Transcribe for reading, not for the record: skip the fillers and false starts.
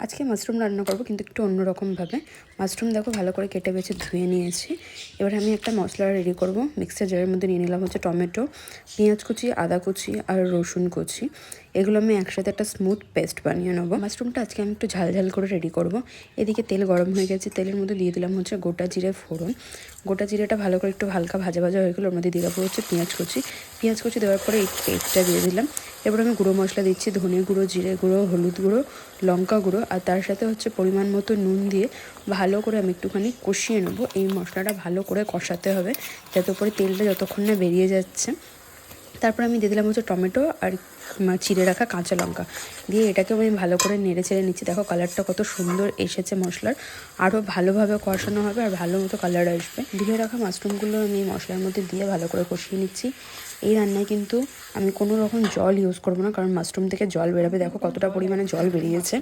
আজকে মাশরুম রান্না করব, কিন্তু একটু অন্যরকমভাবে। মাশরুম দেখো ভালো করে কেটে বেছে ধুয়ে নিয়েছি। এবার আমি একটা মশলা রেডি করব। মিক্সার জারের মধ্যে নিয়ে নিলাম হচ্ছে টমেটো, পেঁয়াজ কুচি, আদা কুচি আর রসুন কুচি। এগুলো আমি একসাথে একটা স্মুথ পেস্ট বানিয়ে নেবো। মাশরুমটা আজকে আমি একটু ঝাল ঝাল করে রেডি করব। এদিকে তেল গরম হয়ে গেছে, তেলের মধ্যে দিয়ে দিলাম হচ্ছে গোটা জিরে ফোড়ন। গোটা জিরেটা ভালো করে একটু হালকা ভাজা ভাজা হয়ে গেলো, ওর মধ্যে দিয়ে দেবো হচ্ছে পেঁয়াজ কুচি। পেঁয়াজ কুচি দেওয়ার পরে এই পেস্টটা দিয়ে দিলাম। এবার আমি গুঁড়ো মশলা দিচ্ছি, ধনে গুঁড়ো, জিরে গুঁড়ো, হলুদ গুঁড়ো, লঙ্কা গুঁড়ো, আর তার সাথে হচ্ছে পরিমাণ মতো নুন দিয়ে ভালো করে আমি একটুখানি কষিয়ে নেবো। এই মশলাটা ভালো করে কষাতে হবে, যাতে করে তেলটা যতক্ষণ না বেরিয়ে যাচ্ছে। তারপর আমি দিয়ে দিলাম হচ্ছে টমেটো আর চিড়ে রাখা কাঁচা লঙ্কা দিয়ে এটাকে আমি ভালো করে নেড়ে ছেড়ে নিচ্ছি। দেখো কালারটা কত সুন্দর এসেছে মশলার। আরও ভালোভাবে কষানো হবে আর ভালো মতো কালার আসবে। ধুয়ে রাখা মাশরুমগুলো আমি এই মশলার মধ্যে দিয়ে ভালো করে কষিয়ে নিচ্ছি। এই রান্নায় কিন্তু আমি কোনো রকম জল ইউজ করবো না, কারণ মাশরুম থেকে জল বেরোবে। দেখো কতটা পরিমাণে জল বেরিয়েছে।